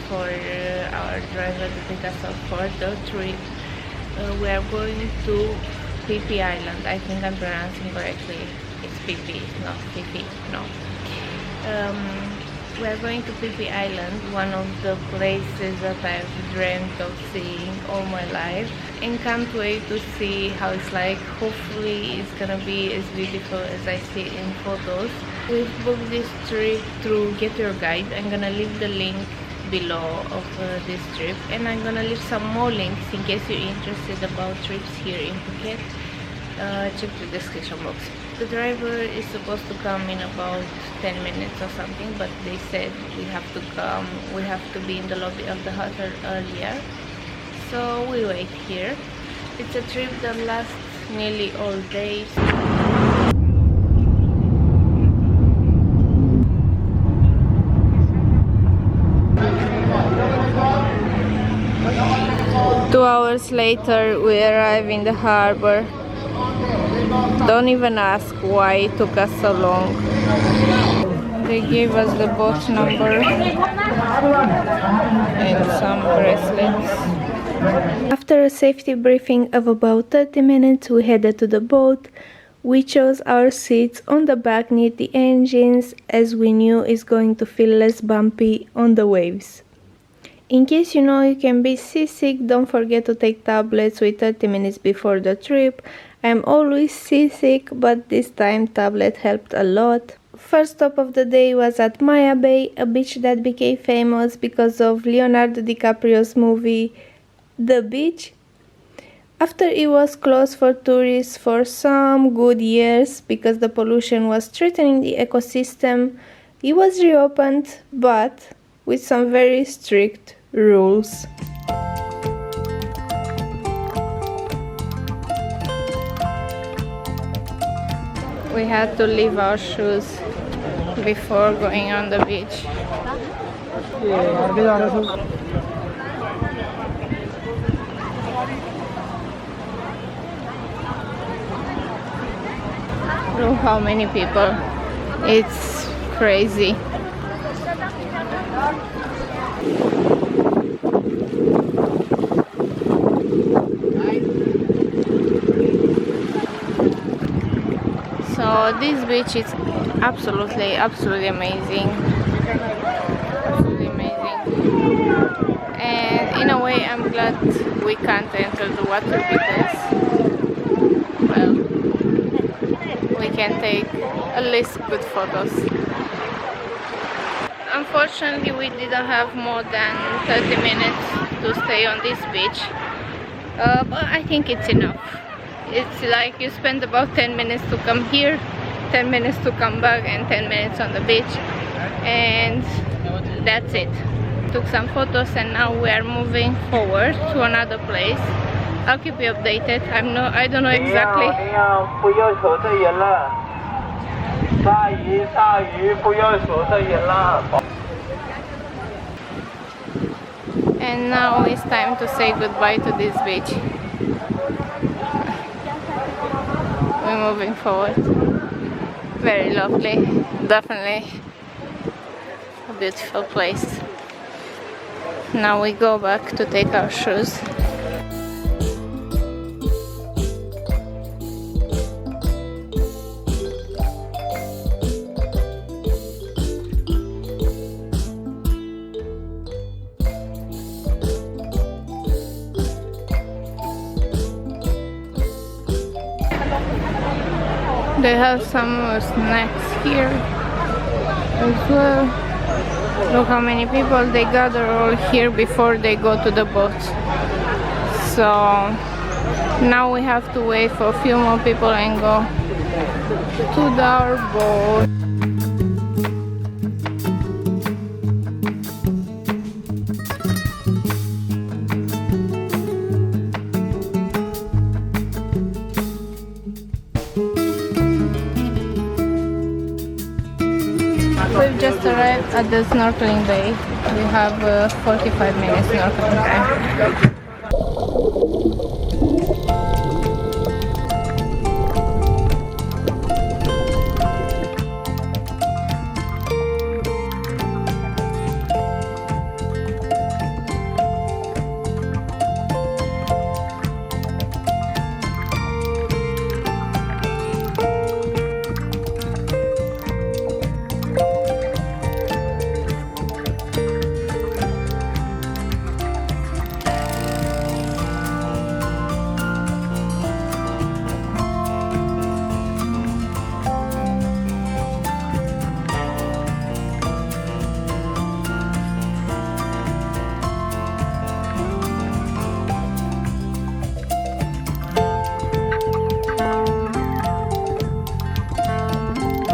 for our driver to take us off for the trip. We are going to PHI Island. I think I'm pronouncing correctly. It's PHI, not PHI, no. We are going to PHI Island, one of the places that I've dreamt of seeing all my life, and can't wait to see how it's like. Hopefully it's gonna be as beautiful as I see it in photos. We've booked this trip through Get Your Guide. I'm gonna leave the link below of this trip, and I'm gonna leave some more links in case you're interested about trips here in Phuket. Check the description box. The driver is supposed to come in about 10 minutes or something, but they said we have to be in the lobby of the hotel earlier, so we wait here. It's a trip that lasts nearly all day. 2 hours later, we arrive in the harbor. Don't even ask why it took us so long. They gave us the boat number and some bracelets. After a safety briefing of about 30 minutes, we headed to the boat. We chose our seats on the back near the engines, as we knew it's going to feel less bumpy on the waves. In case you know you can be seasick, don't forget to take tablets with 30 minutes before the trip. I'm always seasick, but this time tablet helped a lot. First stop of the day was at Maya Bay, a beach that became famous because of Leonardo DiCaprio's movie The Beach. After it was closed for tourists for some good years because the pollution was threatening the ecosystem, it was reopened, but with some very strict rules. We had to leave our shoes before going on the beach. Look how many people. It's crazy. So this beach is absolutely amazing. Absolutely amazing. And in a way I'm glad we can't enter the water because, well, we can take at least good photos. Unfortunately, we didn't have more than 30 minutes to stay on this beach, but I think it's enough. It's like you spend about 10 minutes to come here, 10 minutes to come back, and 10 minutes on the beach, and that's it. Took some photos, and now we are moving forward to another place. I'll keep you updated. I don't know exactly. And now it's time to say goodbye to this beach. We're moving forward. Very lovely, definitely a beautiful place. Now we go back to take our shoes. They have some snacks here as well. Look how many people they gather all here before they go to the boat. So now we have to wait for a few more people and go to our boat. We've just arrived at the snorkeling bay. We have 45 minutes snorkeling time.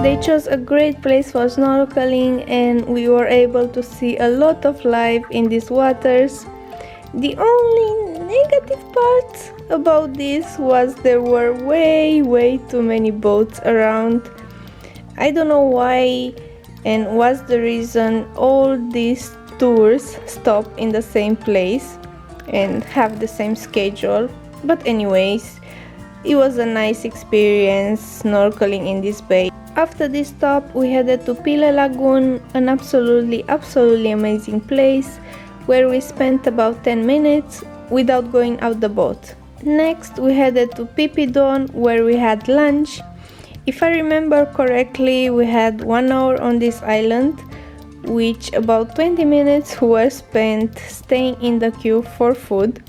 They chose a great place for snorkeling and we were able to see a lot of life in these waters. The only negative part about this was there were way too many boats around. I don't know why and what's the reason all these tours stop in the same place and have the same schedule, but anyways, it was a nice experience snorkeling in this bay. After this stop we headed to Pile Lagoon, an absolutely amazing place where we spent about 10 minutes without going out the boat. Next we headed to Phi Phi Don where we had lunch. If I remember correctly, we had 1 hour on this island, which about 20 minutes were spent staying in the queue for food.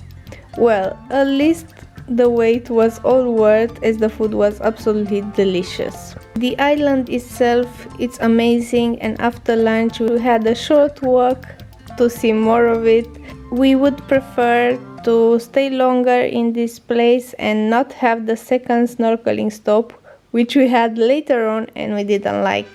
Well, at least the wait was all worth as the food was absolutely delicious. The island itself, it's amazing, and after lunch we had a short walk to see more of it. We would prefer to stay longer in this place and not have the second snorkeling stop, which we had later on and we didn't like.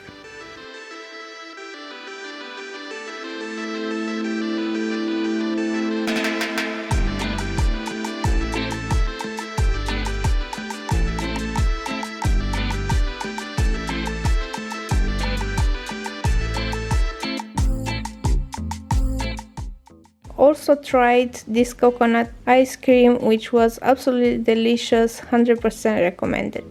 Also tried this coconut ice cream, which was absolutely delicious, 100% recommended.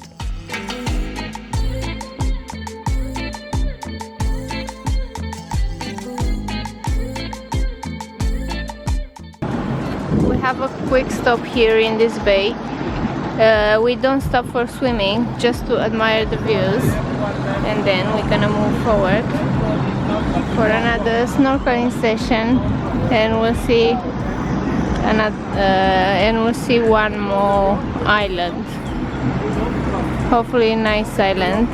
We have a quick stop here in this bay. We don't stop for swimming, just to admire the views, and then we're gonna move forward for another snorkeling session, and we'll see one more island. Hopefully a nice island,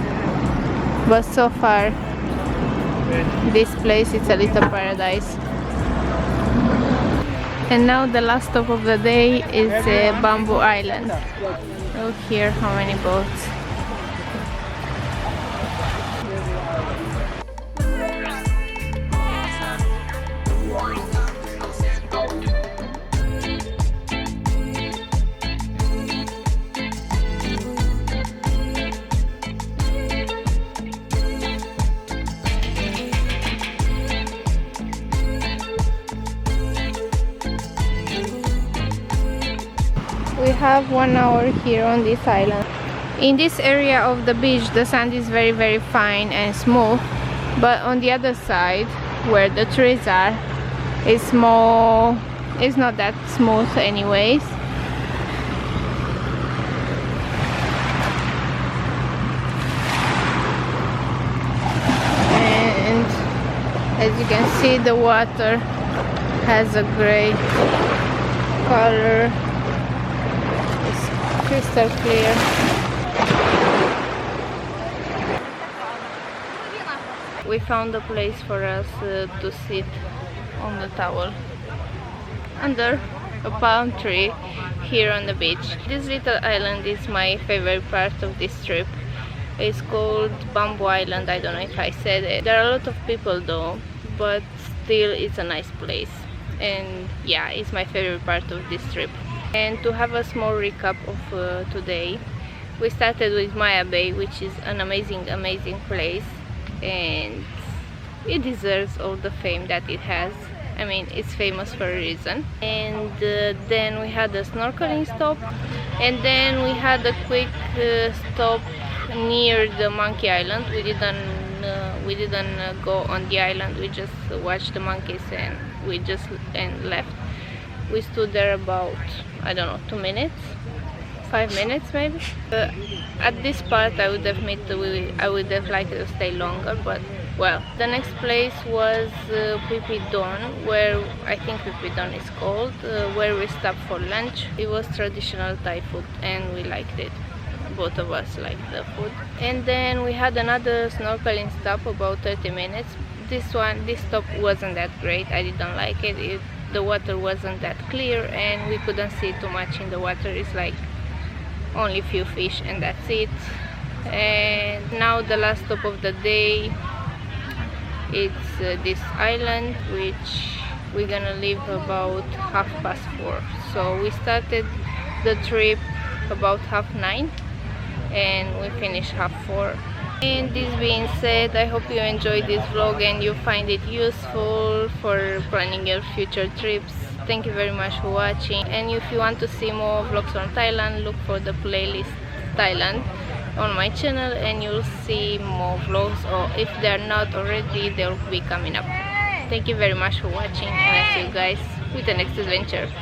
but so far this place is a little paradise. And now the last stop of the day is Bamboo Island. Look here how many boats. We have 1 hour here on this island. In this area of the beach the sand is very fine and smooth, but on the other side where the trees are, it's not that smooth anyways. And as you can see, the water has a gray color. Crystal clear. We found a place for us to sit on the towel under a palm tree here on the beach. This little island is my favorite part of this trip. It's called Bamboo Island. I don't know if I said it. There are a lot of people though, but still it's a nice place, and yeah, it's my favorite part of this trip. And to have a small recap of today, we started with Maya Bay, which is an amazing place, and it deserves all the fame that it has. I mean, it's famous for a reason. And then we had a snorkeling stop, and then we had a quick stop near the Monkey Island. We didn't go on the island. We just watched the monkeys and we just left. We stood there about, I don't know, 2 minutes, 5 minutes maybe. At this part I would admit I would have liked to stay longer, but well. The next place was Phi Phi Don, where I think Phi Phi Don is called, where we stopped for lunch. It was traditional Thai food and we liked it. Both of us liked the food. And then we had another snorkeling stop about 30 minutes. This stop wasn't that great. I didn't like it. The water wasn't that clear and we couldn't see too much in the water. It's like only few fish and that's it. And now the last stop of the day, it's this island, which we're gonna leave about 4:30. So we started the trip about 9:30 and we finished 4:30. And this being said, I hope you enjoyed this vlog and you find it useful for planning your future trips. Thank you very much for watching, and if you want to see more vlogs on Thailand, look for the playlist Thailand on my channel and you'll see more vlogs, or if they're not already, they'll be coming up. Thank you very much for watching, and I'll see you guys with the next adventure.